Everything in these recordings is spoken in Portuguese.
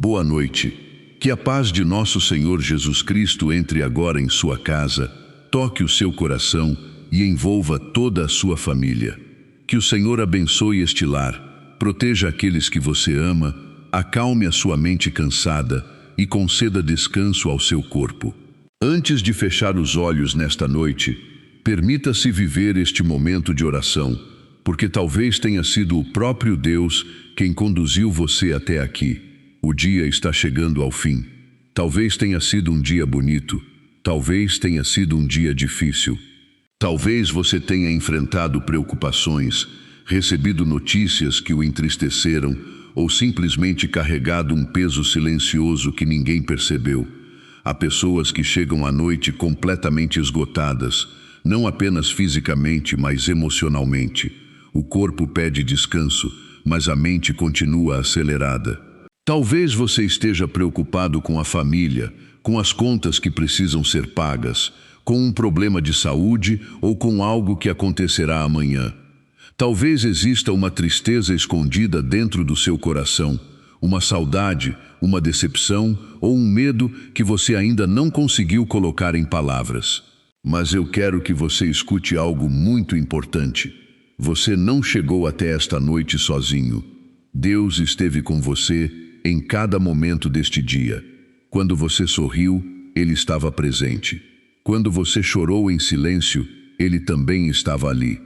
Boa noite. Que a paz de nosso Senhor Jesus Cristo entre agora em sua casa, toque o seu coração e envolva toda a sua família. Que o Senhor abençoe este lar, proteja aqueles que você ama, acalme a sua mente cansada e conceda descanso ao seu corpo. Antes de fechar os olhos nesta noite, permita-se viver este momento de oração, porque talvez tenha sido o próprio Deus quem conduziu você até aqui. O dia está chegando ao fim. Talvez tenha sido um dia bonito, talvez tenha sido um dia difícil. Talvez você tenha enfrentado preocupações, recebido notícias que o entristeceram ou simplesmente carregado um peso silencioso que ninguém percebeu. Há pessoas que chegam à noite completamente esgotadas, não apenas fisicamente, mas emocionalmente. O corpo pede descanso, mas a mente continua acelerada. Talvez você esteja preocupado com a família, com as contas que precisam ser pagas, com um problema de saúde ou com algo que acontecerá amanhã. Talvez exista uma tristeza escondida dentro do seu coração, uma saudade, uma decepção ou um medo que você ainda não conseguiu colocar em palavras. Mas eu quero que você escute algo muito importante. Você não chegou até esta noite sozinho. Deus esteve com você em cada momento deste dia. Quando você sorriu, Ele estava presente. Quando você chorou em silêncio, Ele também estava ali.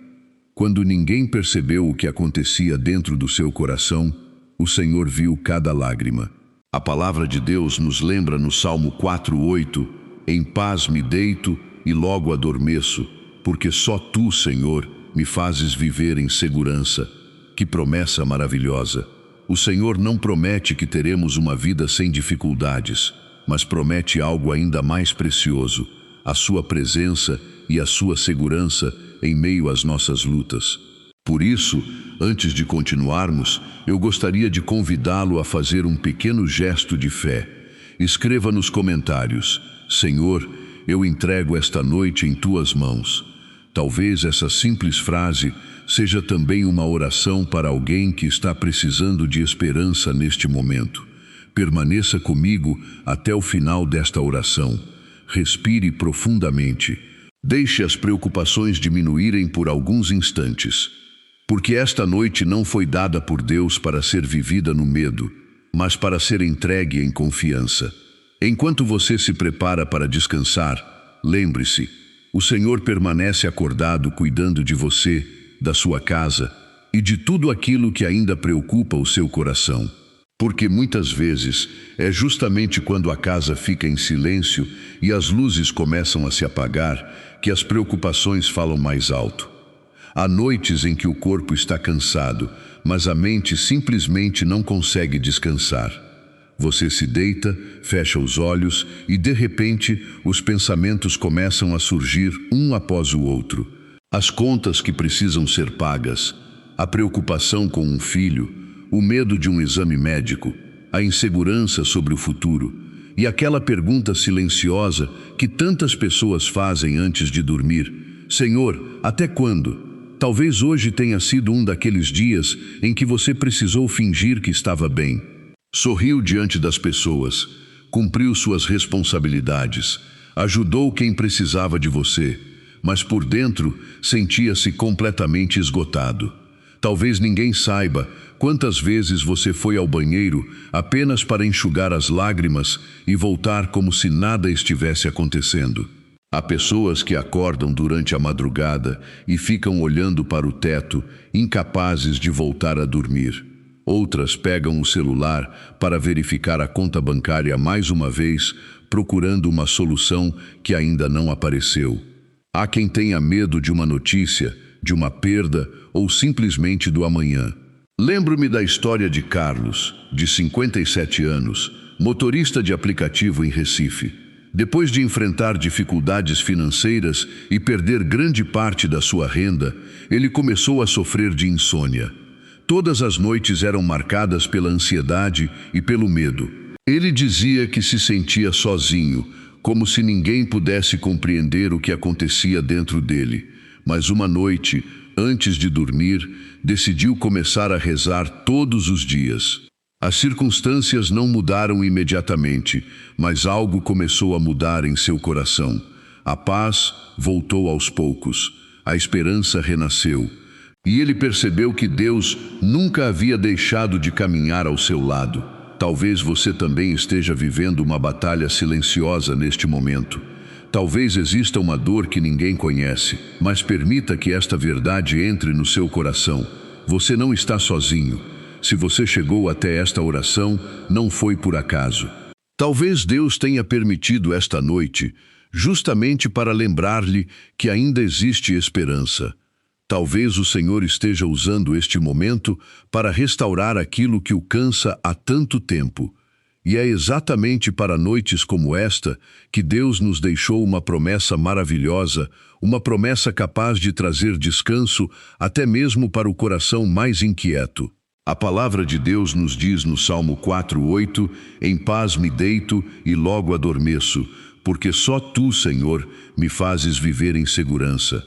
Quando ninguém percebeu o que acontecia dentro do seu coração, o Senhor viu cada lágrima. A palavra de Deus nos lembra no Salmo 4:8: em paz me deito e logo adormeço, porque só Tu, Senhor, me fazes viver em segurança. Que promessa maravilhosa! O Senhor não promete que teremos uma vida sem dificuldades, mas promete algo ainda mais precioso: a Sua presença e a Sua segurança em meio às nossas lutas. Por isso, antes de continuarmos, eu gostaria de convidá-lo a fazer um pequeno gesto de fé. Escreva nos comentários: Senhor, eu entrego esta noite em Tuas mãos. Talvez essa simples frase seja também uma oração para alguém que está precisando de esperança neste momento. Permaneça comigo até o final desta oração. Respire profundamente. Deixe as preocupações diminuírem por alguns instantes. Porque esta noite não foi dada por Deus para ser vivida no medo, mas para ser entregue em confiança. Enquanto você se prepara para descansar, lembre-se: o Senhor permanece acordado cuidando de você, da sua casa e de tudo aquilo que ainda preocupa o seu coração. Porque muitas vezes é justamente quando a casa fica em silêncio e as luzes começam a se apagar que as preocupações falam mais alto. Há noites em que o corpo está cansado, mas a mente simplesmente não consegue descansar. Você se deita, fecha os olhos e, de repente, os pensamentos começam a surgir um após o outro. As contas que precisam ser pagas, a preocupação com um filho, o medo de um exame médico, a insegurança sobre o futuro e aquela pergunta silenciosa que tantas pessoas fazem antes de dormir: Senhor, até quando? Talvez hoje tenha sido um daqueles dias em que você precisou fingir que estava bem. Sorriu diante das pessoas, cumpriu suas responsabilidades, ajudou quem precisava de você, mas por dentro sentia-se completamente esgotado. Talvez ninguém saiba quantas vezes você foi ao banheiro apenas para enxugar as lágrimas e voltar como se nada estivesse acontecendo. Há pessoas que acordam durante a madrugada e ficam olhando para o teto, incapazes de voltar a dormir. Outras pegam o celular para verificar a conta bancária mais uma vez, procurando uma solução que ainda não apareceu. Há quem tenha medo de uma notícia, de uma perda ou simplesmente do amanhã. Lembro-me da história de Carlos, de 57 anos, motorista de aplicativo em Recife. Depois de enfrentar dificuldades financeiras e perder grande parte da sua renda, ele começou a sofrer de insônia. Todas as noites eram marcadas pela ansiedade e pelo medo. Ele dizia que se sentia sozinho, como se ninguém pudesse compreender o que acontecia dentro dele. Mas uma noite, antes de dormir, decidiu começar a rezar todos os dias. As circunstâncias não mudaram imediatamente, mas algo começou a mudar em seu coração. A paz voltou aos poucos, a esperança renasceu, e ele percebeu que Deus nunca havia deixado de caminhar ao seu lado. Talvez você também esteja vivendo uma batalha silenciosa neste momento. Talvez exista uma dor que ninguém conhece, mas permita que esta verdade entre no seu coração. Você não está sozinho. Se você chegou até esta oração, não foi por acaso. Talvez Deus tenha permitido esta noite justamente para lembrar-lhe que ainda existe esperança. Talvez o Senhor esteja usando este momento para restaurar aquilo que o cansa há tanto tempo. E é exatamente para noites como esta que Deus nos deixou uma promessa maravilhosa, uma promessa capaz de trazer descanso até mesmo para o coração mais inquieto. A palavra de Deus nos diz no Salmo 4:8, em paz me deito e logo adormeço, porque só tu, Senhor, me fazes viver em segurança.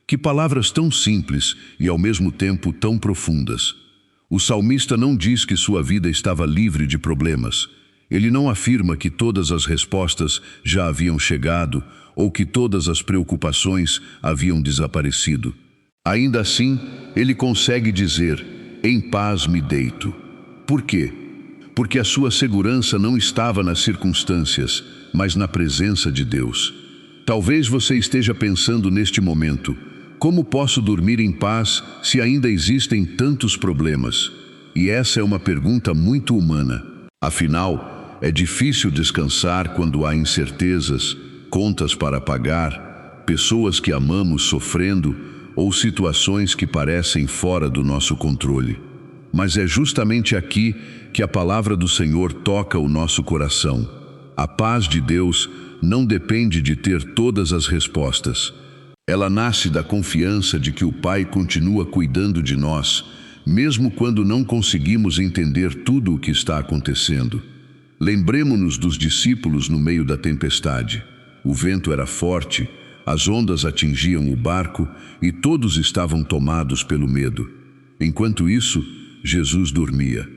Que palavras tão simples e ao mesmo tempo tão profundas. O salmista não diz que sua vida estava livre de problemas. Ele não afirma que todas as respostas já haviam chegado ou que todas as preocupações haviam desaparecido. Ainda assim, ele consegue dizer: em paz me deito. Por quê? Porque a sua segurança não estava nas circunstâncias, mas na presença de Deus. Talvez você esteja pensando neste momento: como posso dormir em paz se ainda existem tantos problemas? E essa é uma pergunta muito humana. Afinal, é difícil descansar quando há incertezas, contas para pagar, pessoas que amamos sofrendo ou situações que parecem fora do nosso controle. Mas é justamente aqui que a palavra do Senhor toca o nosso coração. A paz de Deus não depende de ter todas as respostas. Ela nasce da confiança de que o Pai continua cuidando de nós, mesmo quando não conseguimos entender tudo o que está acontecendo. Lembremo-nos dos discípulos no meio da tempestade. O vento era forte, as ondas atingiam o barco e todos estavam tomados pelo medo. Enquanto isso, Jesus dormia.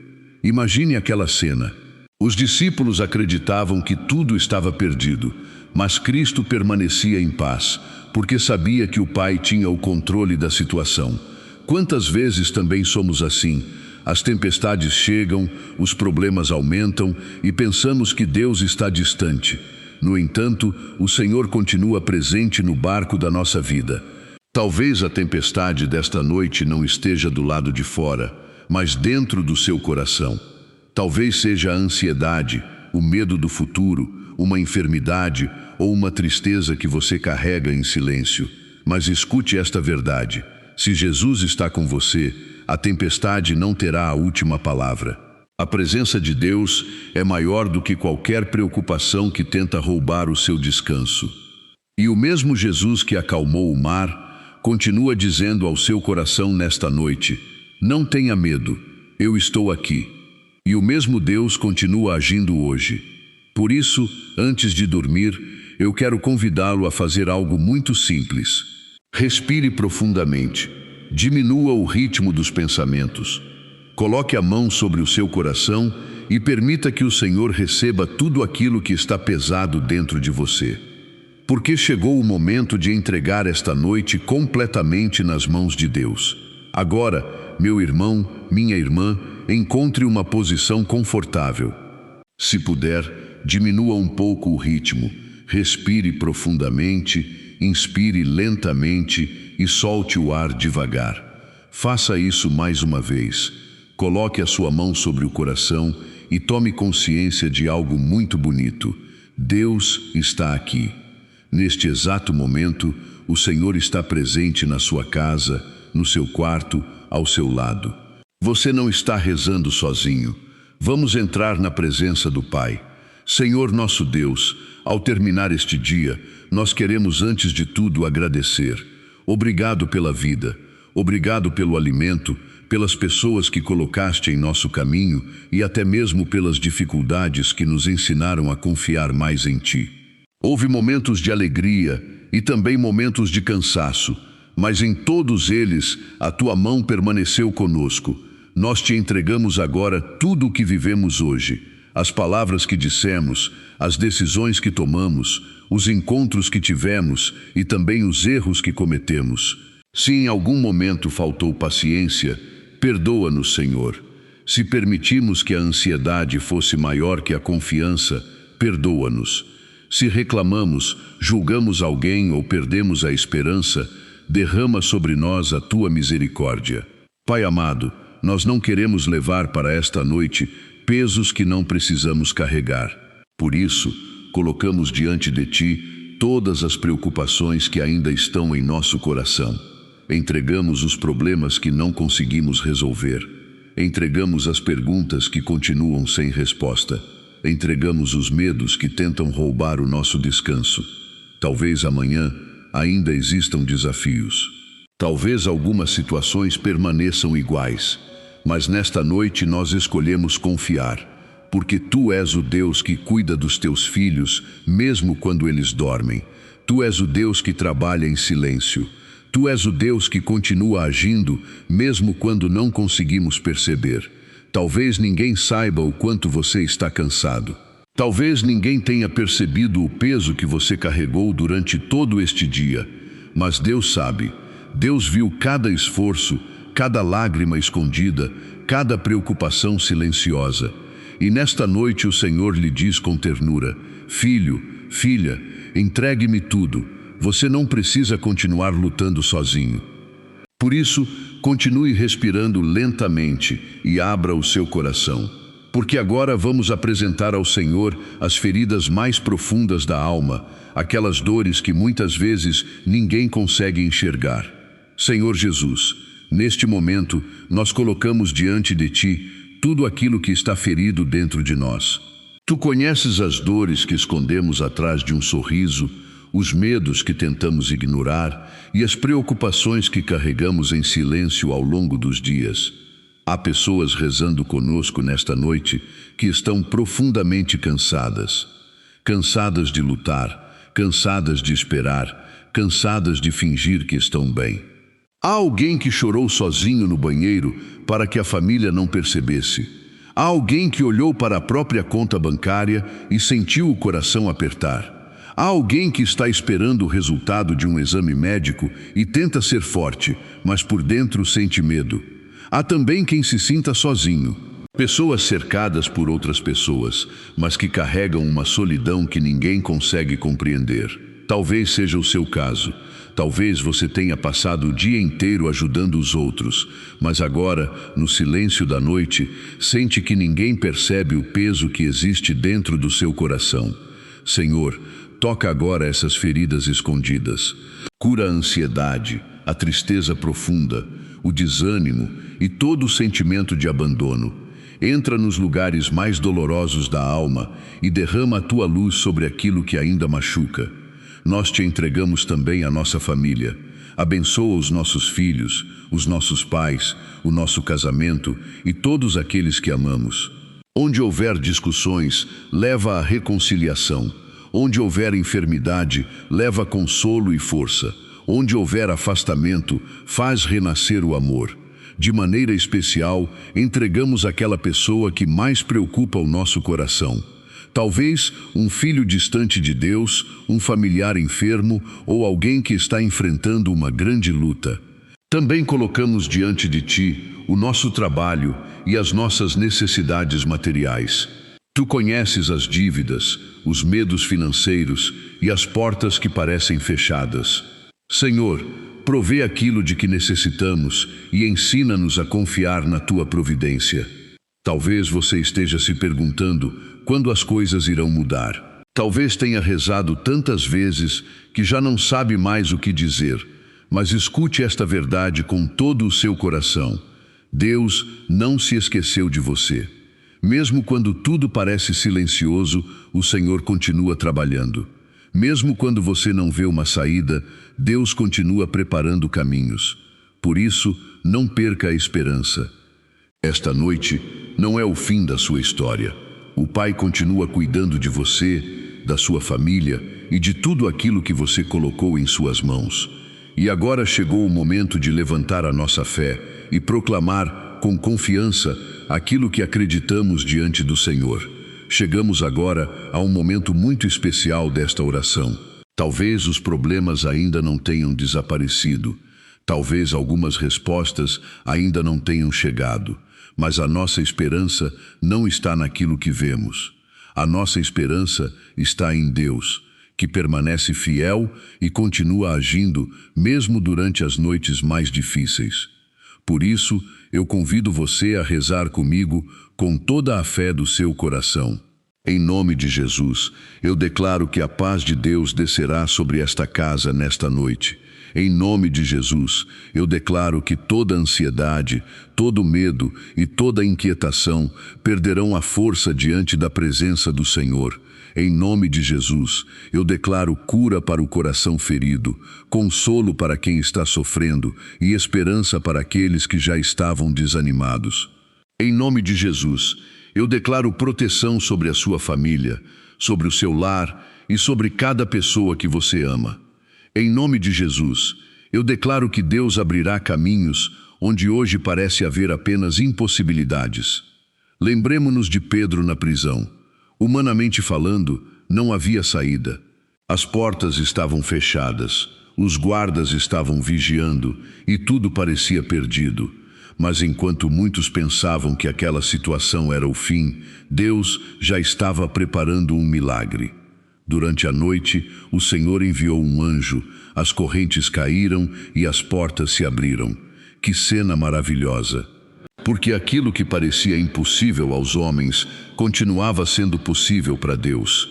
Imagine aquela cena. Os discípulos acreditavam que tudo estava perdido, mas Cristo permanecia em paz, porque sabia que o Pai tinha o controle da situação. Quantas vezes também somos assim? As tempestades chegam, os problemas aumentam e pensamos que Deus está distante. No entanto, o Senhor continua presente no barco da nossa vida. Talvez a tempestade desta noite não esteja do lado de fora, mas dentro do seu coração. Talvez seja a ansiedade, o medo do futuro, uma enfermidade ou uma tristeza que você carrega em silêncio. Mas escute esta verdade: se Jesus está com você, a tempestade não terá a última palavra. A presença de Deus é maior do que qualquer preocupação que tenta roubar o seu descanso. E o mesmo Jesus que acalmou o mar, continua dizendo ao seu coração nesta noite: não tenha medo, eu estou aqui. E o mesmo Deus continua agindo hoje. Por isso, antes de dormir, eu quero convidá-lo a fazer algo muito simples. Respire profundamente, diminua o ritmo dos pensamentos. Coloque a mão sobre o seu coração e permita que o Senhor receba tudo aquilo que está pesado dentro de você. Porque chegou o momento de entregar esta noite completamente nas mãos de Deus. Agora, meu irmão, minha irmã, encontre uma posição confortável. Se puder, diminua um pouco o ritmo. Respire profundamente, inspire lentamente e solte o ar devagar. Faça isso mais uma vez. Coloque a sua mão sobre o coração e tome consciência de algo muito bonito. Deus está aqui. Neste exato momento, o Senhor está presente na sua casa, no seu quarto, ao seu lado. Você não está rezando sozinho. Vamos entrar na presença do Pai. Senhor nosso Deus, ao terminar este dia, nós queremos antes de tudo agradecer. Obrigado pela vida, obrigado pelo alimento, pelas pessoas que colocaste em nosso caminho e até mesmo pelas dificuldades que nos ensinaram a confiar mais em Ti. Houve momentos de alegria e também momentos de cansaço, mas em todos eles a Tua mão permaneceu conosco. Nós te entregamos agora tudo o que vivemos hoje, as palavras que dissemos, as decisões que tomamos, os encontros que tivemos e também os erros que cometemos. Se em algum momento faltou paciência, perdoa-nos, Senhor. Se permitimos que a ansiedade fosse maior que a confiança, perdoa-nos. Se reclamamos, julgamos alguém ou perdemos a esperança, derrama sobre nós a tua misericórdia. Pai amado, nós não queremos levar para esta noite pesos que não precisamos carregar. Por isso, colocamos diante de ti todas as preocupações que ainda estão em nosso coração. Entregamos os problemas que não conseguimos resolver. Entregamos as perguntas que continuam sem resposta. Entregamos os medos que tentam roubar o nosso descanso. Talvez amanhã ainda existam desafios. Talvez algumas situações permaneçam iguais, mas nesta noite nós escolhemos confiar, porque Tu és o Deus que cuida dos Teus filhos, mesmo quando eles dormem. Tu és o Deus que trabalha em silêncio. Tu és o Deus que continua agindo, mesmo quando não conseguimos perceber. Talvez ninguém saiba o quanto você está cansado. Talvez ninguém tenha percebido o peso que você carregou durante todo este dia, mas Deus sabe. Deus viu cada esforço, cada lágrima escondida, cada preocupação silenciosa. E nesta noite o Senhor lhe diz com ternura: Filho, filha, entregue-me tudo. Você não precisa continuar lutando sozinho. Por isso, continue respirando lentamente e abra o seu coração. Porque agora vamos apresentar ao Senhor as feridas mais profundas da alma, aquelas dores que muitas vezes ninguém consegue enxergar. Senhor Jesus, neste momento, nós colocamos diante de Ti tudo aquilo que está ferido dentro de nós. Tu conheces as dores que escondemos atrás de um sorriso, os medos que tentamos ignorar e as preocupações que carregamos em silêncio ao longo dos dias. Há pessoas rezando conosco nesta noite que estão profundamente cansadas. Cansadas de lutar, cansadas de esperar, cansadas de fingir que estão bem. Há alguém que chorou sozinho no banheiro para que a família não percebesse. Há alguém que olhou para a própria conta bancária e sentiu o coração apertar. Há alguém que está esperando o resultado de um exame médico e tenta ser forte, mas por dentro sente medo. Há também quem se sinta sozinho. Pessoas cercadas por outras pessoas, mas que carregam uma solidão que ninguém consegue compreender. Talvez seja o seu caso. Talvez você tenha passado o dia inteiro ajudando os outros, mas agora, no silêncio da noite, sente que ninguém percebe o peso que existe dentro do seu coração. Senhor, toca agora essas feridas escondidas. Cura a ansiedade, a tristeza profunda, o desânimo e todo o sentimento de abandono. Entra nos lugares mais dolorosos da alma e derrama a Tua luz sobre aquilo que ainda machuca. Nós Te entregamos também a nossa família. Abençoa os nossos filhos, os nossos pais, o nosso casamento e todos aqueles que amamos. Onde houver discussões, leva à reconciliação. Onde houver enfermidade, leva consolo e força. Onde houver afastamento, faz renascer o amor. De maneira especial, entregamos aquela pessoa que mais preocupa o nosso coração. Talvez um filho distante de Deus, um familiar enfermo ou alguém que está enfrentando uma grande luta. Também colocamos diante de Ti o nosso trabalho e as nossas necessidades materiais. Tu conheces as dívidas, os medos financeiros e as portas que parecem fechadas. Senhor, provê aquilo de que necessitamos e ensina-nos a confiar na Tua providência. Talvez você esteja se perguntando quando as coisas irão mudar. Talvez tenha rezado tantas vezes que já não sabe mais o que dizer, mas escute esta verdade com todo o seu coração. Deus não se esqueceu de você. Mesmo quando tudo parece silencioso, o Senhor continua trabalhando. Mesmo quando você não vê uma saída, Deus continua preparando caminhos. Por isso, não perca a esperança. Esta noite não é o fim da sua história. O Pai continua cuidando de você, da sua família e de tudo aquilo que você colocou em suas mãos. E agora chegou o momento de levantar a nossa fé e proclamar com confiança, aquilo que acreditamos diante do Senhor. Chegamos agora a um momento muito especial desta oração. Talvez os problemas ainda não tenham desaparecido. Talvez algumas respostas ainda não tenham chegado. Mas a nossa esperança não está naquilo que vemos. A nossa esperança está em Deus, que permanece fiel e continua agindo mesmo durante as noites mais difíceis. Por isso, eu convido você a rezar comigo com toda a fé do seu coração. Em nome de Jesus, eu declaro que a paz de Deus descerá sobre esta casa nesta noite. Em nome de Jesus, eu declaro que toda ansiedade, todo medo e toda inquietação perderão a força diante da presença do Senhor. Em nome de Jesus, eu declaro cura para o coração ferido, consolo para quem está sofrendo e esperança para aqueles que já estavam desanimados. Em nome de Jesus, eu declaro proteção sobre a sua família, sobre o seu lar e sobre cada pessoa que você ama. Em nome de Jesus, eu declaro que Deus abrirá caminhos onde hoje parece haver apenas impossibilidades. Lembremo-nos de Pedro na prisão. Humanamente falando, não havia saída. As portas estavam fechadas, os guardas estavam vigiando e tudo parecia perdido. Mas enquanto muitos pensavam que aquela situação era o fim, Deus já estava preparando um milagre. Durante a noite, o Senhor enviou um anjo, as correntes caíram e as portas se abriram. Que cena maravilhosa! Porque aquilo que parecia impossível aos homens continuava sendo possível para Deus.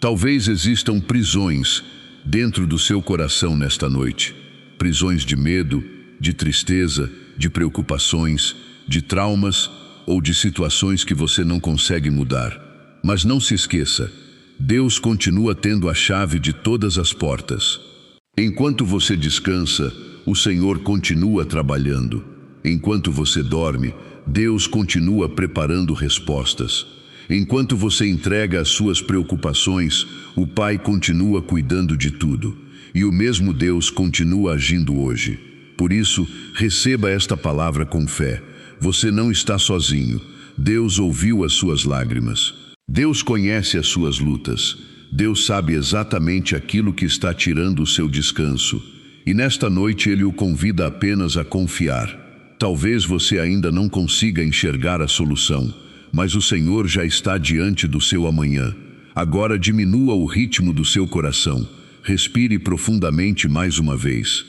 Talvez existam prisões dentro do seu coração nesta noite. Prisões de medo, de tristeza, de preocupações, de traumas ou de situações que você não consegue mudar. Mas não se esqueça, Deus continua tendo a chave de todas as portas. Enquanto você descansa, o Senhor continua trabalhando. Enquanto você dorme, Deus continua preparando respostas. Enquanto você entrega as suas preocupações, o Pai continua cuidando de tudo. E o mesmo Deus continua agindo hoje. Por isso, receba esta palavra com fé. Você não está sozinho. Deus ouviu as suas lágrimas. Deus conhece as suas lutas. Deus sabe exatamente aquilo que está tirando o seu descanso. E nesta noite Ele o convida apenas a confiar. Talvez você ainda não consiga enxergar a solução, mas o Senhor já está diante do seu amanhã. Agora diminua o ritmo do seu coração. Respire profundamente mais uma vez.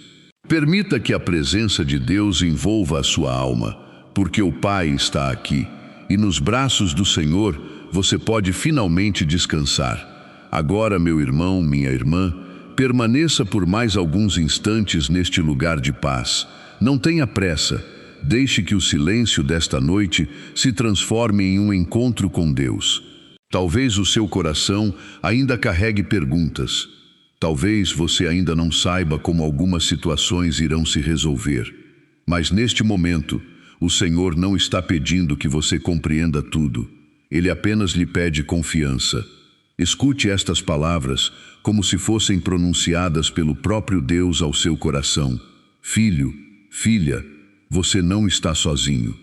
Permita que a presença de Deus envolva a sua alma, porque o Pai está aqui. E nos braços do Senhor você pode finalmente descansar. Agora, meu irmão, minha irmã, permaneça por mais alguns instantes neste lugar de paz. Não tenha pressa. Deixe que o silêncio desta noite se transforme em um encontro com Deus. Talvez o seu coração ainda carregue perguntas. Talvez você ainda não saiba como algumas situações irão se resolver. Mas neste momento, o Senhor não está pedindo que você compreenda tudo. Ele apenas lhe pede confiança. Escute estas palavras como se fossem pronunciadas pelo próprio Deus ao seu coração. Filho, filha, você não está sozinho.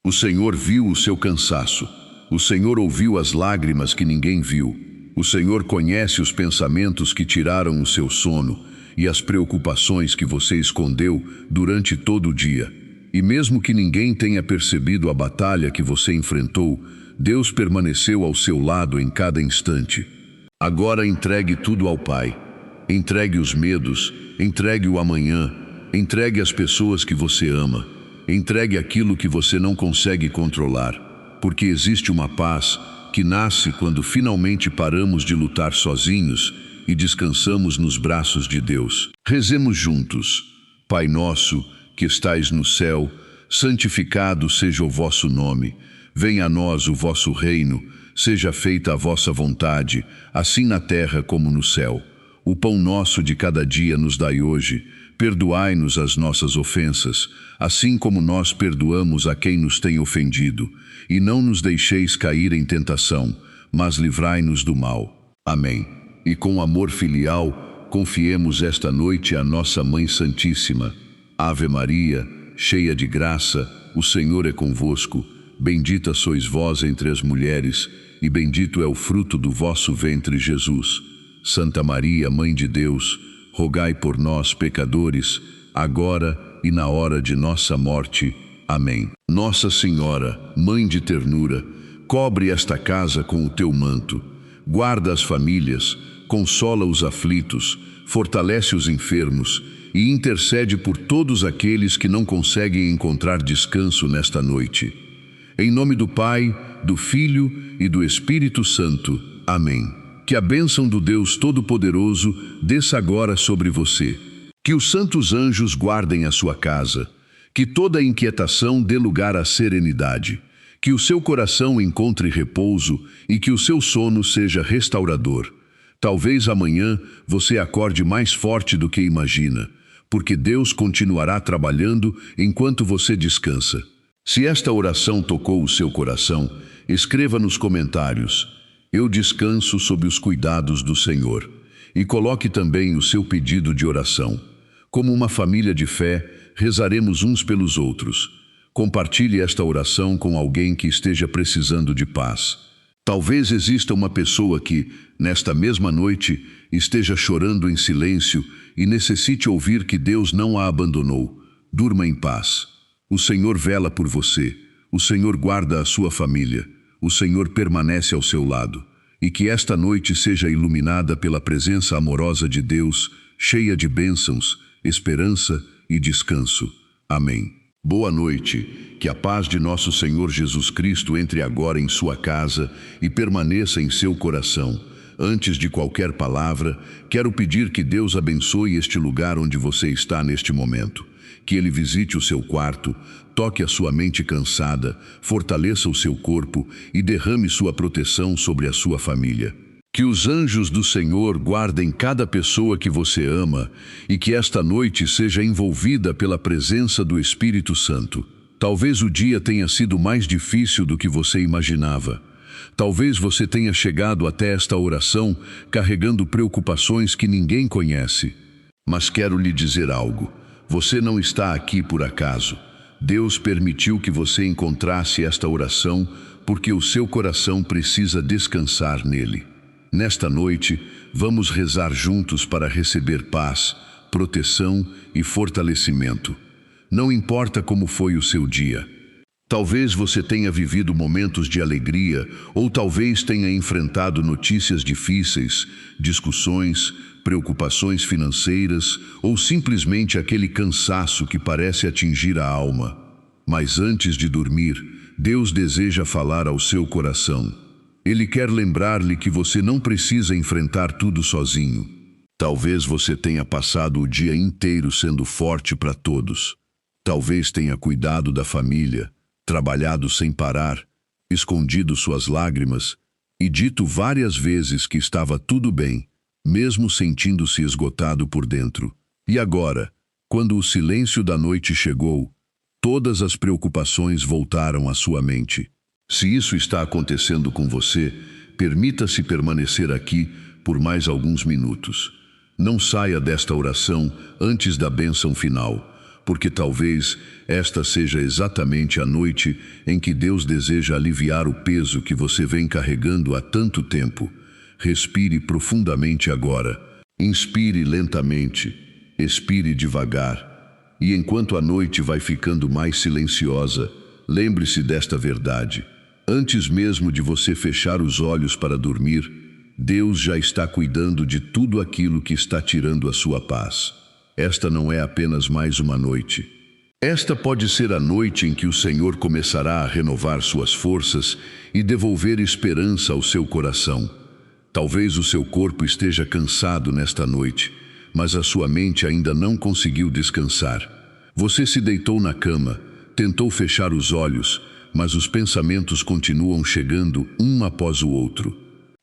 O Senhor viu o seu cansaço. O Senhor ouviu as lágrimas que ninguém viu. O Senhor conhece os pensamentos que tiraram o seu sono e as preocupações que você escondeu durante todo o dia. E mesmo que ninguém tenha percebido a batalha que você enfrentou, Deus permaneceu ao seu lado em cada instante. Agora entregue tudo ao Pai. Entregue os medos, entregue o amanhã, entregue as pessoas que você ama, entregue aquilo que você não consegue controlar, porque existe uma paz que nasce quando finalmente paramos de lutar sozinhos e descansamos nos braços de Deus. Rezemos juntos. Pai nosso, que estais no céu, santificado seja o vosso nome. Venha a nós o vosso reino, seja feita a vossa vontade, assim na terra como no céu. O pão nosso de cada dia nos dai hoje. Perdoai-nos as nossas ofensas, assim como nós perdoamos a quem nos tem ofendido. E não nos deixeis cair em tentação, mas livrai-nos do mal. Amém. E com amor filial, confiemos esta noite à nossa Mãe Santíssima. Ave Maria, cheia de graça, o Senhor é convosco. Bendita sois vós entre as mulheres, e bendito é o fruto do vosso ventre, Jesus. Santa Maria, Mãe de Deus, rogai por nós, pecadores, agora e na hora de nossa morte. Amém. Nossa Senhora, Mãe de ternura, cobre esta casa com o teu manto. Guarda as famílias, consola os aflitos, fortalece os enfermos e intercede por todos aqueles que não conseguem encontrar descanso nesta noite. Em nome do Pai, do Filho e do Espírito Santo. Amém. Que a bênção do Deus Todo-Poderoso desça agora sobre você. Que os santos anjos guardem a sua casa. Que toda inquietação dê lugar à serenidade. Que o seu coração encontre repouso e que o seu sono seja restaurador. Talvez amanhã você acorde mais forte do que imagina, porque Deus continuará trabalhando enquanto você descansa. Se esta oração tocou o seu coração, escreva nos comentários: eu descanso sob os cuidados do Senhor. E coloque também o seu pedido de oração. Como uma família de fé, rezaremos uns pelos outros. Compartilhe esta oração com alguém que esteja precisando de paz. Talvez exista uma pessoa que, nesta mesma noite, esteja chorando em silêncio e necessite ouvir que Deus não a abandonou. Durma em paz. O Senhor vela por você. O Senhor guarda a sua família. O Senhor permanece ao seu lado. E que esta noite seja iluminada pela presença amorosa de Deus, cheia de bênçãos, esperança e descanso. Amém. Boa noite. Que a paz de nosso Senhor Jesus Cristo entre agora em sua casa e permaneça em seu coração. Antes de qualquer palavra, quero pedir que Deus abençoe este lugar onde você está neste momento. Que Ele visite o seu quarto, toque a sua mente cansada, fortaleça o seu corpo e derrame sua proteção sobre a sua família. Que os anjos do Senhor guardem cada pessoa que você ama e que esta noite seja envolvida pela presença do Espírito Santo. Talvez o dia tenha sido mais difícil do que você imaginava. Talvez você tenha chegado até esta oração carregando preocupações que ninguém conhece. Mas quero lhe dizer algo. Você não está aqui por acaso. Deus permitiu que você encontrasse esta oração porque o seu coração precisa descansar nele. Nesta noite, vamos rezar juntos para receber paz, proteção e fortalecimento. Não importa como foi o seu dia. Talvez você tenha vivido momentos de alegria ou talvez tenha enfrentado notícias difíceis, discussões, preocupações financeiras ou simplesmente aquele cansaço que parece atingir a alma. Mas antes de dormir, Deus deseja falar ao seu coração. Ele quer lembrar-lhe que você não precisa enfrentar tudo sozinho. Talvez você tenha passado o dia inteiro sendo forte para todos. Talvez tenha cuidado da família, trabalhado sem parar, escondido suas lágrimas e dito várias vezes que estava tudo bem, mesmo sentindo-se esgotado por dentro. E agora, quando o silêncio da noite chegou, todas as preocupações voltaram à sua mente. Se isso está acontecendo com você, permita-se permanecer aqui por mais alguns minutos. Não saia desta oração antes da bênção final, porque talvez esta seja exatamente a noite em que Deus deseja aliviar o peso que você vem carregando há tanto tempo. Respire profundamente agora. Inspire lentamente, expire devagar. E enquanto a noite vai ficando mais silenciosa, lembre-se desta verdade. Antes mesmo de você fechar os olhos para dormir, Deus já está cuidando de tudo aquilo que está tirando a sua paz. Esta não é apenas mais uma noite. Esta pode ser a noite em que o Senhor começará a renovar suas forças e devolver esperança ao seu coração. Talvez o seu corpo esteja cansado nesta noite, mas a sua mente ainda não conseguiu descansar. Você se deitou na cama, tentou fechar os olhos, mas os pensamentos continuam chegando um após o outro.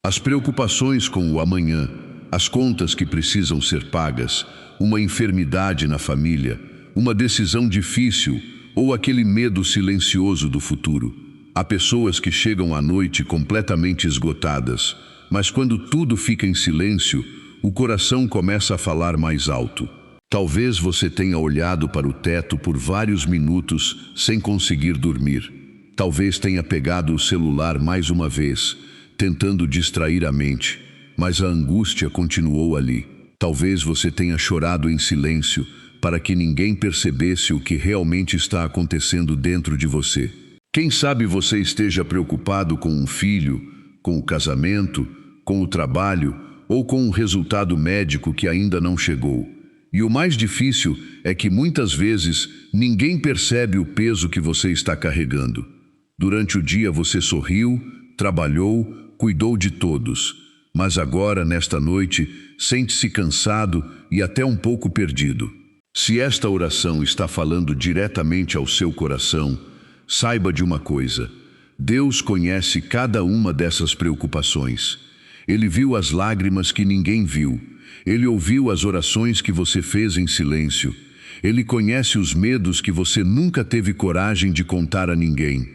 As preocupações com o amanhã, as contas que precisam ser pagas, uma enfermidade na família, uma decisão difícil ou aquele medo silencioso do futuro. Há pessoas que chegam à noite completamente esgotadas, mas quando tudo fica em silêncio, o coração começa a falar mais alto. Talvez você tenha olhado para o teto por vários minutos sem conseguir dormir. Talvez tenha pegado o celular mais uma vez, tentando distrair a mente, mas a angústia continuou ali. Talvez você tenha chorado em silêncio para que ninguém percebesse o que realmente está acontecendo dentro de você. Quem sabe você esteja preocupado com um filho, com o casamento, com o trabalho ou com um resultado médico que ainda não chegou. E o mais difícil é que muitas vezes ninguém percebe o peso que você está carregando. Durante o dia você sorriu, trabalhou, cuidou de todos, mas agora, nesta noite, sente-se cansado e até um pouco perdido. Se esta oração está falando diretamente ao seu coração, saiba de uma coisa: Deus conhece cada uma dessas preocupações. Ele viu as lágrimas que ninguém viu. Ele ouviu as orações que você fez em silêncio. Ele conhece os medos que você nunca teve coragem de contar a ninguém.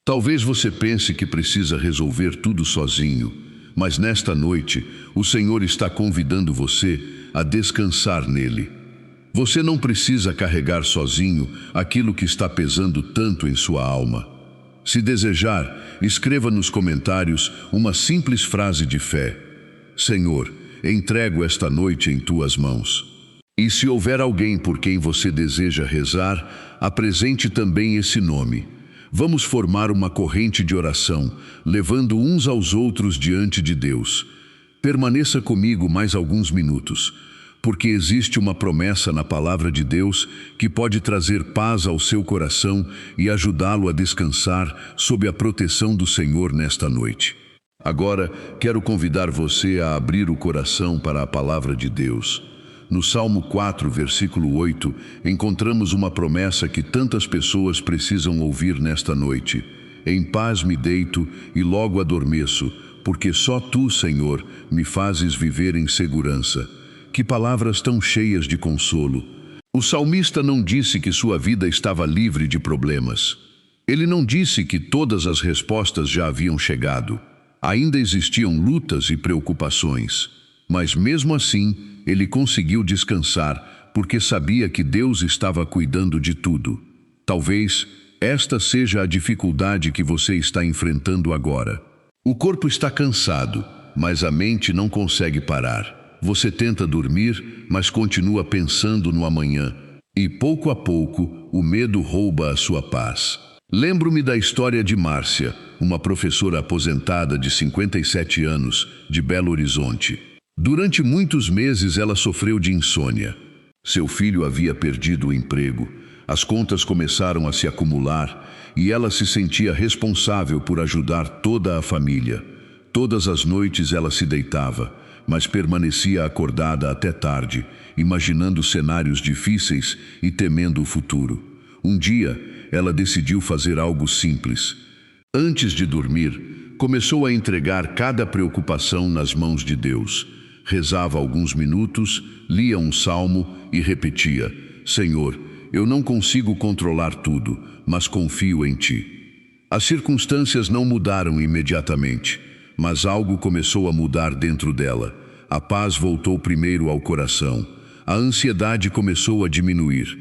Talvez você pense que precisa resolver tudo sozinho, mas nesta noite, o Senhor está convidando você a descansar nele. Você não precisa carregar sozinho aquilo que está pesando tanto em sua alma. Se desejar, escreva nos comentários uma simples frase de fé: Senhor, entrego esta noite em tuas mãos. E se houver alguém por quem você deseja rezar, apresente também esse nome. Vamos formar uma corrente de oração, levando uns aos outros diante de Deus. Permaneça comigo mais alguns minutos, porque existe uma promessa na palavra de Deus que pode trazer paz ao seu coração e ajudá-lo a descansar sob a proteção do Senhor nesta noite. Agora, quero convidar você a abrir o coração para a palavra de Deus. No Salmo 4, versículo 8, encontramos uma promessa que tantas pessoas precisam ouvir nesta noite. Em paz me deito e logo adormeço, porque só Tu, Senhor, me fazes viver em segurança. Que palavras tão cheias de consolo! O salmista não disse que sua vida estava livre de problemas. Ele não disse que todas as respostas já haviam chegado. Ainda existiam lutas e preocupações, mas mesmo assim, ele conseguiu descansar, porque sabia que Deus estava cuidando de tudo. Talvez esta seja a dificuldade que você está enfrentando agora. O corpo está cansado, mas a mente não consegue parar. Você tenta dormir, mas continua pensando no amanhã. E pouco a pouco, o medo rouba a sua paz. Lembro-me da história de Márcia, uma professora aposentada de 57 anos, de Belo Horizonte. Durante muitos meses ela sofreu de insônia. Seu filho havia perdido o emprego, as contas começaram a se acumular e ela se sentia responsável por ajudar toda a família. Todas as noites ela se deitava, mas permanecia acordada até tarde, imaginando cenários difíceis e temendo o futuro. Um dia, ela decidiu fazer algo simples. Antes de dormir, começou a entregar cada preocupação nas mãos de Deus. Rezava alguns minutos, lia um salmo e repetia: Senhor, eu não consigo controlar tudo, mas confio em Ti. As circunstâncias não mudaram imediatamente, mas algo começou a mudar dentro dela. A paz voltou primeiro ao coração. A ansiedade começou a diminuir.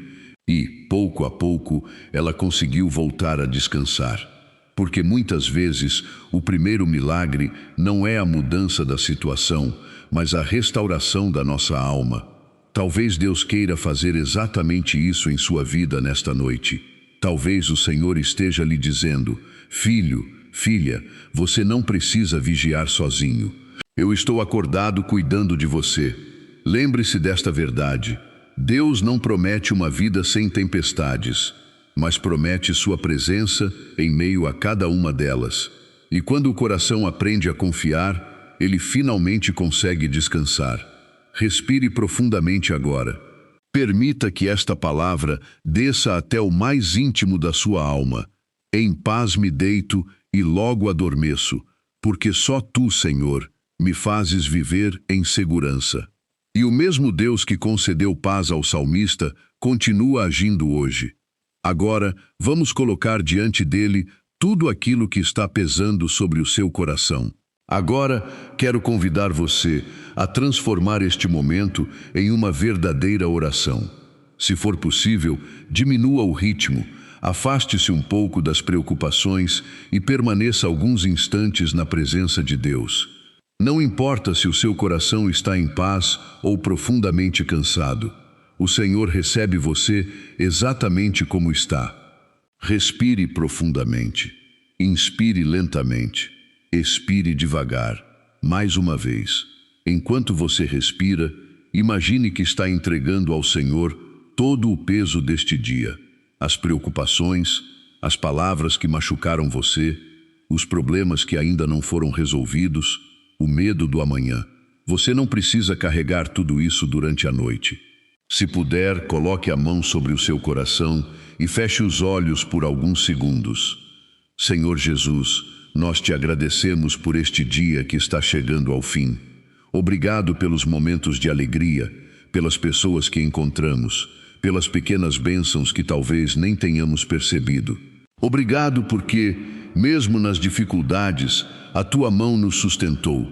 E, pouco a pouco, ela conseguiu voltar a descansar. Porque muitas vezes o primeiro milagre não é a mudança da situação, mas a restauração da nossa alma. Talvez Deus queira fazer exatamente isso em sua vida nesta noite. Talvez o Senhor esteja lhe dizendo: Filho, filha, você não precisa vigiar sozinho. Eu estou acordado cuidando de você. Lembre-se desta verdade. Deus não promete uma vida sem tempestades, mas promete sua presença em meio a cada uma delas. E quando o coração aprende a confiar, ele finalmente consegue descansar. Respire profundamente agora. Permita que esta palavra desça até o mais íntimo da sua alma. Em paz me deito e logo adormeço, porque só Tu, Senhor, me fazes viver em segurança. E o mesmo Deus que concedeu paz ao salmista continua agindo hoje. Agora, vamos colocar diante dele tudo aquilo que está pesando sobre o seu coração. Agora, quero convidar você a transformar este momento em uma verdadeira oração. Se for possível, diminua o ritmo, afaste-se um pouco das preocupações e permaneça alguns instantes na presença de Deus. Não importa se o seu coração está em paz ou profundamente cansado. O Senhor recebe você exatamente como está. Respire profundamente. Inspire lentamente. Expire devagar. Mais uma vez. Enquanto você respira, imagine que está entregando ao Senhor todo o peso deste dia. As preocupações, as palavras que machucaram você, os problemas que ainda não foram resolvidos, o medo do amanhã. Você não precisa carregar tudo isso durante a noite. Se puder, coloque a mão sobre o seu coração e feche os olhos por alguns segundos. Senhor Jesus, nós te agradecemos por este dia que está chegando ao fim. Obrigado pelos momentos de alegria, pelas pessoas que encontramos, pelas pequenas bênçãos que talvez nem tenhamos percebido. Obrigado porque, mesmo nas dificuldades, a tua mão nos sustentou.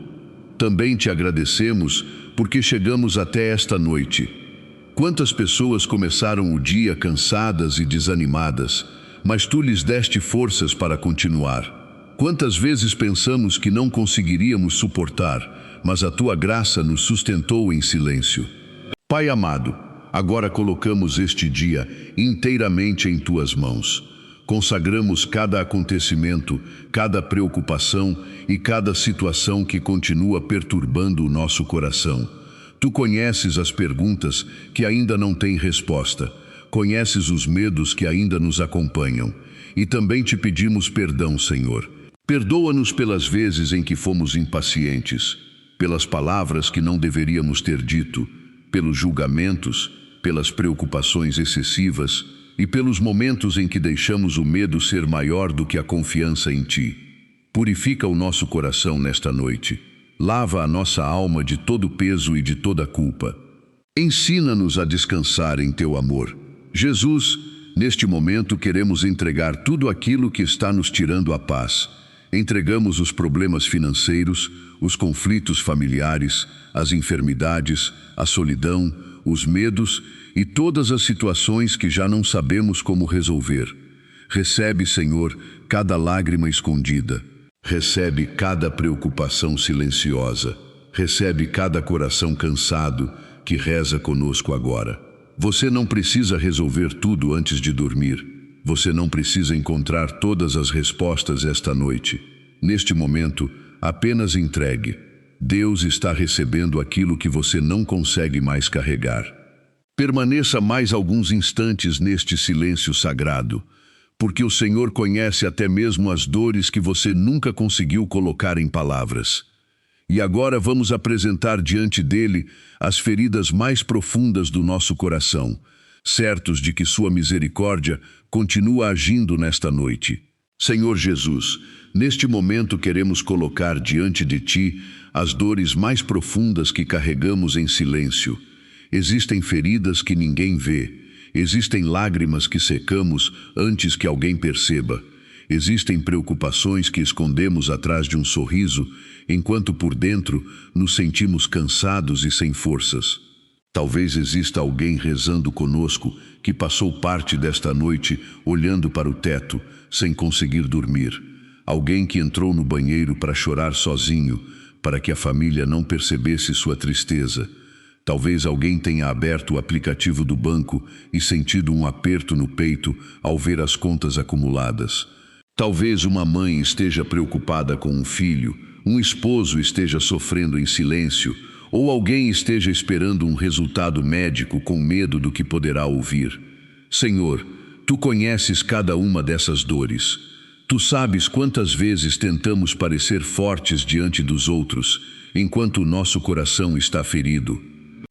Também te agradecemos porque chegamos até esta noite. Quantas pessoas começaram o dia cansadas e desanimadas, mas tu lhes deste forças para continuar. Quantas vezes pensamos que não conseguiríamos suportar, mas a tua graça nos sustentou em silêncio. Pai amado, agora colocamos este dia inteiramente em tuas mãos. Consagramos cada acontecimento, cada preocupação e cada situação que continua perturbando o nosso coração. Tu conheces as perguntas que ainda não têm resposta, conheces os medos que ainda nos acompanham. E também te pedimos perdão, Senhor. Perdoa-nos pelas vezes em que fomos impacientes, pelas palavras que não deveríamos ter dito, pelos julgamentos, pelas preocupações excessivas e pelos momentos em que deixamos o medo ser maior do que a confiança em Ti. Purifica o nosso coração nesta noite. Lava a nossa alma de todo peso e de toda culpa. Ensina-nos a descansar em Teu amor. Jesus, neste momento queremos entregar tudo aquilo que está nos tirando a paz. Entregamos os problemas financeiros, os conflitos familiares, as enfermidades, a solidão, os medos e todas as situações que já não sabemos como resolver. Recebe, Senhor, cada lágrima escondida. Recebe cada preocupação silenciosa. Recebe cada coração cansado que reza conosco agora. Você não precisa resolver tudo antes de dormir. Você não precisa encontrar todas as respostas esta noite. Neste momento, apenas entregue. Deus está recebendo aquilo que você não consegue mais carregar. Permaneça mais alguns instantes neste silêncio sagrado, porque o Senhor conhece até mesmo as dores que você nunca conseguiu colocar em palavras. E agora vamos apresentar diante dele as feridas mais profundas do nosso coração, certos de que sua misericórdia continua agindo nesta noite. Senhor Jesus, neste momento queremos colocar diante de Ti as dores mais profundas que carregamos em silêncio. Existem feridas que ninguém vê. Existem lágrimas que secamos antes que alguém perceba. Existem preocupações que escondemos atrás de um sorriso, enquanto por dentro nos sentimos cansados e sem forças. Talvez exista alguém rezando conosco que passou parte desta noite olhando para o teto, sem conseguir dormir. Alguém que entrou no banheiro para chorar sozinho, para que a família não percebesse sua tristeza. Talvez alguém tenha aberto o aplicativo do banco e sentido um aperto no peito ao ver as contas acumuladas. Talvez uma mãe esteja preocupada com um filho, um esposo esteja sofrendo em silêncio, ou alguém esteja esperando um resultado médico com medo do que poderá ouvir. Senhor, Tu conheces cada uma dessas dores. Tu sabes quantas vezes tentamos parecer fortes diante dos outros, enquanto o nosso coração está ferido.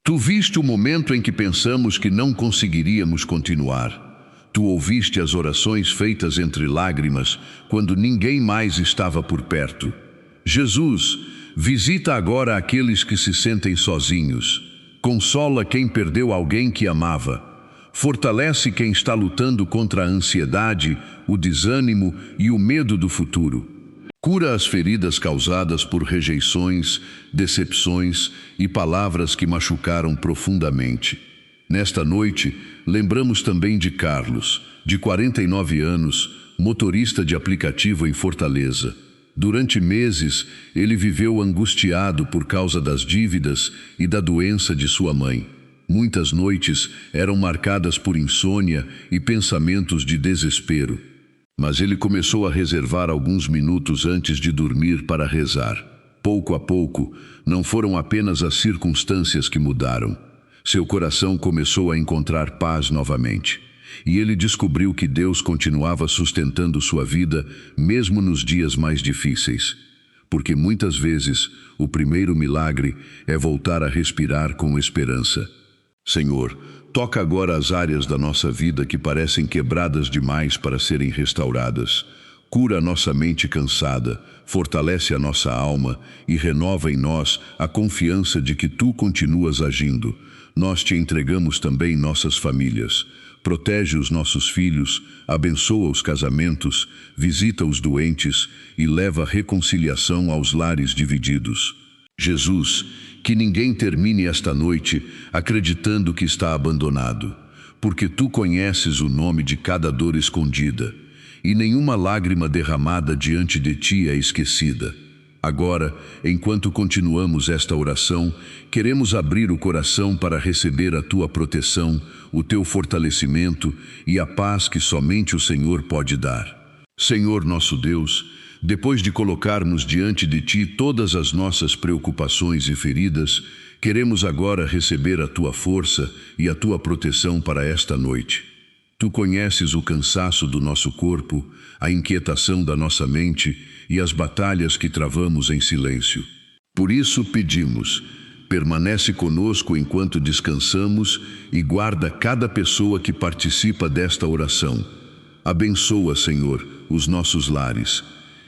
Tu viste o momento em que pensamos que não conseguiríamos continuar. Tu ouviste as orações feitas entre lágrimas, quando ninguém mais estava por perto. Jesus, visita agora aqueles que se sentem sozinhos. Consola quem perdeu alguém que amava. Fortalece quem está lutando contra a ansiedade, o desânimo e o medo do futuro. Cura as feridas causadas por rejeições, decepções e palavras que machucaram profundamente. Nesta noite, lembramos também de Carlos, de 49 anos, motorista de aplicativo em Fortaleza. Durante meses, ele viveu angustiado por causa das dívidas e da doença de sua mãe. Muitas noites eram marcadas por insônia e pensamentos de desespero. Mas ele começou a reservar alguns minutos antes de dormir para rezar. Pouco a pouco, não foram apenas as circunstâncias que mudaram. Seu coração começou a encontrar paz novamente. E ele descobriu que Deus continuava sustentando sua vida, mesmo nos dias mais difíceis. Porque muitas vezes, o primeiro milagre é voltar a respirar com esperança. Senhor, toca agora as áreas da nossa vida que parecem quebradas demais para serem restauradas. Cura a nossa mente cansada, fortalece a nossa alma e renova em nós a confiança de que Tu continuas agindo. Nós Te entregamos também nossas famílias. Protege os nossos filhos, abençoa os casamentos, visita os doentes e leva reconciliação aos lares divididos. Jesus, que ninguém termine esta noite acreditando que está abandonado, porque Tu conheces o nome de cada dor escondida, e nenhuma lágrima derramada diante de Ti é esquecida. Agora, enquanto continuamos esta oração, queremos abrir o coração para receber a Tua proteção, o Teu fortalecimento e a paz que somente o Senhor pode dar. Senhor nosso Deus, depois de colocarmos diante de Ti todas as nossas preocupações e feridas, queremos agora receber a Tua força e a Tua proteção para esta noite. Tu conheces o cansaço do nosso corpo, a inquietação da nossa mente e as batalhas que travamos em silêncio. Por isso pedimos, permanece conosco enquanto descansamos e guarda cada pessoa que participa desta oração. Abençoa, Senhor, os nossos lares.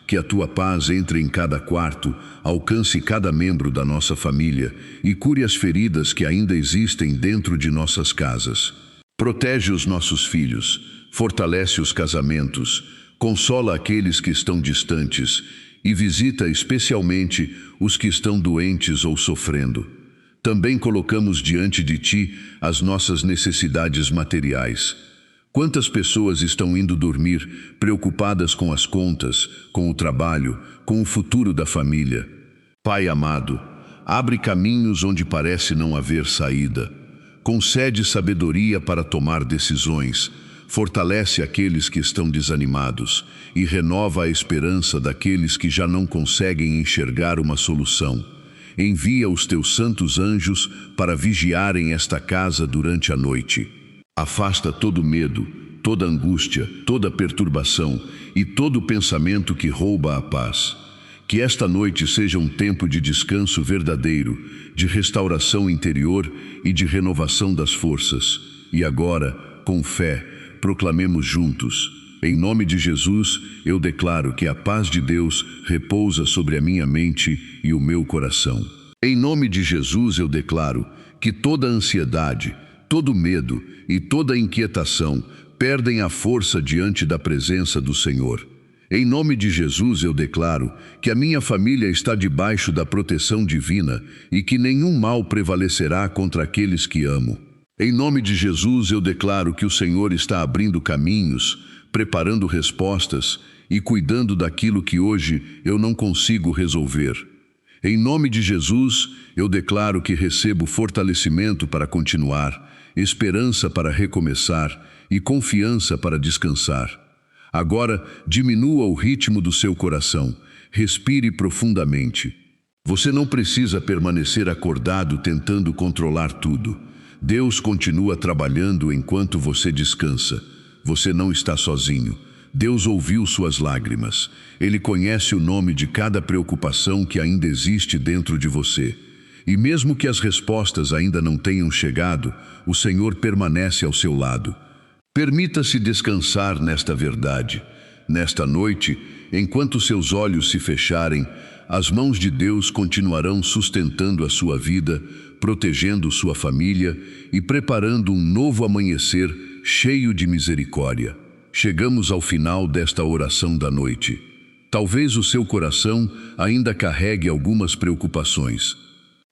Que a Tua paz entre em cada quarto, alcance cada membro da nossa família e cure as feridas que ainda existem dentro de nossas casas. Protege os nossos filhos, fortalece os casamentos, consola aqueles que estão distantes e visita especialmente os que estão doentes ou sofrendo. Também colocamos diante de Ti as nossas necessidades materiais. Quantas pessoas estão indo dormir preocupadas com as contas, com o trabalho, com o futuro da família? Pai amado, abre caminhos onde parece não haver saída. Concede sabedoria para tomar decisões, fortalece aqueles que estão desanimados e renova a esperança daqueles que já não conseguem enxergar uma solução. Envia os Teus santos anjos para vigiarem esta casa durante a noite. Afasta todo medo, toda angústia, toda perturbação e todo pensamento que rouba a paz. Que esta noite seja um tempo de descanso verdadeiro, de restauração interior e de renovação das forças. E agora, com fé, proclamemos juntos: em nome de Jesus, eu declaro que a paz de Deus repousa sobre a minha mente e o meu coração. Em nome de Jesus, eu declaro que toda ansiedade, todo medo e toda inquietação perdem a força diante da presença do Senhor. Em nome de Jesus, eu declaro que a minha família está debaixo da proteção divina e que nenhum mal prevalecerá contra aqueles que amo. Em nome de Jesus, eu declaro que o Senhor está abrindo caminhos, preparando respostas e cuidando daquilo que hoje eu não consigo resolver. Em nome de Jesus, eu declaro que recebo fortalecimento para continuar, esperança para recomeçar e confiança para descansar. Agora, diminua o ritmo do seu coração, respire profundamente. Você não precisa permanecer acordado tentando controlar tudo. Deus continua trabalhando enquanto você descansa. Você não está sozinho. Deus ouviu suas lágrimas. Ele conhece o nome de cada preocupação que ainda existe dentro de você. E mesmo que as respostas ainda não tenham chegado, o Senhor permanece ao seu lado. Permita-se descansar nesta verdade. Nesta noite, enquanto seus olhos se fecharem, as mãos de Deus continuarão sustentando a sua vida, protegendo sua família e preparando um novo amanhecer cheio de misericórdia. Chegamos ao final desta oração da noite. Talvez o seu coração ainda carregue algumas preocupações.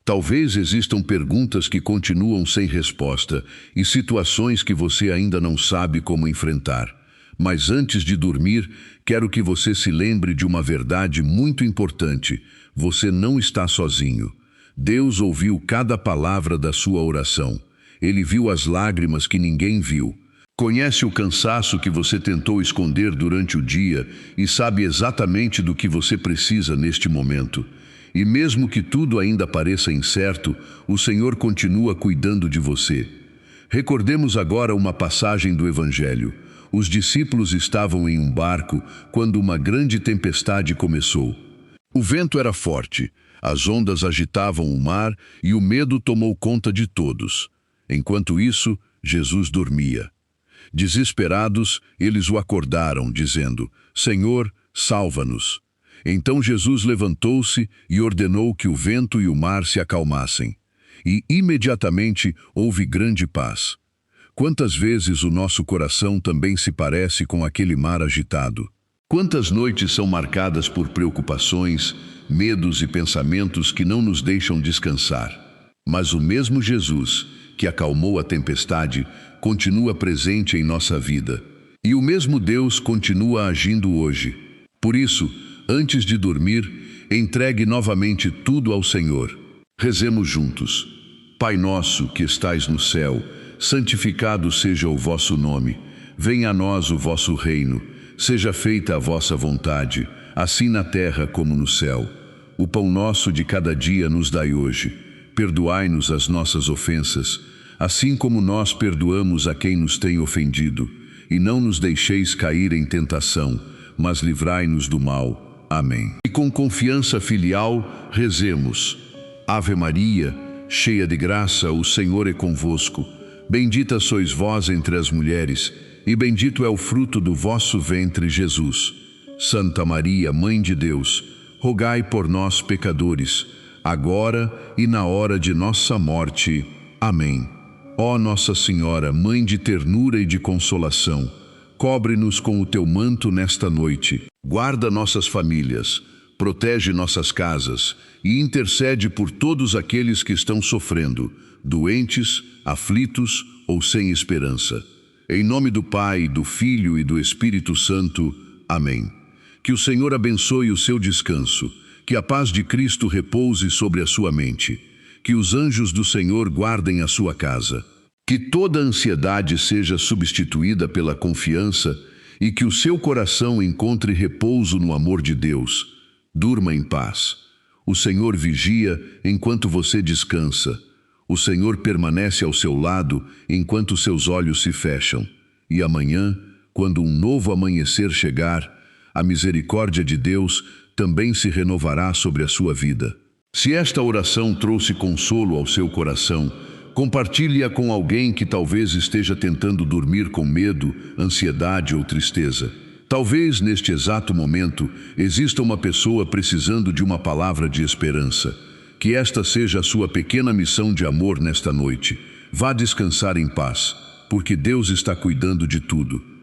Talvez existam perguntas que continuam sem resposta e situações que você ainda não sabe como enfrentar. Mas antes de dormir, quero que você se lembre de uma verdade muito importante. Você não está sozinho. Deus ouviu cada palavra da sua oração. Ele viu as lágrimas que ninguém viu. Conhece o cansaço que você tentou esconder durante o dia e sabe exatamente do que você precisa neste momento. E mesmo que tudo ainda pareça incerto, o Senhor continua cuidando de você. Recordemos agora uma passagem do Evangelho. Os discípulos estavam em um barco quando uma grande tempestade começou. O vento era forte, as ondas agitavam o mar e o medo tomou conta de todos. Enquanto isso, Jesus dormia. Desesperados, eles o acordaram, dizendo: Senhor, salva-nos. Então Jesus levantou-se e ordenou que o vento e o mar se acalmassem. E imediatamente houve grande paz. Quantas vezes o nosso coração também se parece com aquele mar agitado? Quantas noites são marcadas por preocupações, medos e pensamentos que não nos deixam descansar? Mas o mesmo Jesus, que acalmou a tempestade, continua presente em nossa vida. E o mesmo Deus continua agindo hoje. Por isso, antes de dormir, entregue novamente tudo ao Senhor. Rezemos juntos. Pai nosso que estais no céu, santificado seja o vosso nome. Venha a nós o vosso reino. Seja feita a vossa vontade, assim na terra como no céu. O pão nosso de cada dia nos dai hoje. Perdoai-nos as nossas ofensas, assim como nós perdoamos a quem nos tem ofendido. E não nos deixeis cair em tentação, mas livrai-nos do mal. Amém. E com confiança filial, rezemos. Ave Maria, cheia de graça, o Senhor é convosco. Bendita sois vós entre as mulheres, e bendito é o fruto do vosso ventre, Jesus. Santa Maria, Mãe de Deus, rogai por nós, pecadores, agora e na hora de nossa morte. Amém. Ó Nossa Senhora, Mãe de ternura e de consolação, cobre-nos com o teu manto nesta noite. Guarda nossas famílias, protege nossas casas e intercede por todos aqueles que estão sofrendo, doentes, aflitos ou sem esperança. Em nome do Pai, do Filho e do Espírito Santo. Amém. Que o Senhor abençoe o seu descanso, que a paz de Cristo repouse sobre a sua mente, que os anjos do Senhor guardem a sua casa, que toda ansiedade seja substituída pela confiança e que o seu coração encontre repouso no amor de Deus. Durma em paz. O Senhor vigia enquanto você descansa. O Senhor permanece ao seu lado enquanto seus olhos se fecham. E amanhã, quando um novo amanhecer chegar, a misericórdia de Deus também se renovará sobre a sua vida. Se esta oração trouxe consolo ao seu coração, compartilhe-a com alguém que talvez esteja tentando dormir com medo, ansiedade ou tristeza. Talvez neste exato momento exista uma pessoa precisando de uma palavra de esperança. Que esta seja a sua pequena missão de amor nesta noite. Vá descansar em paz, porque Deus está cuidando de tudo.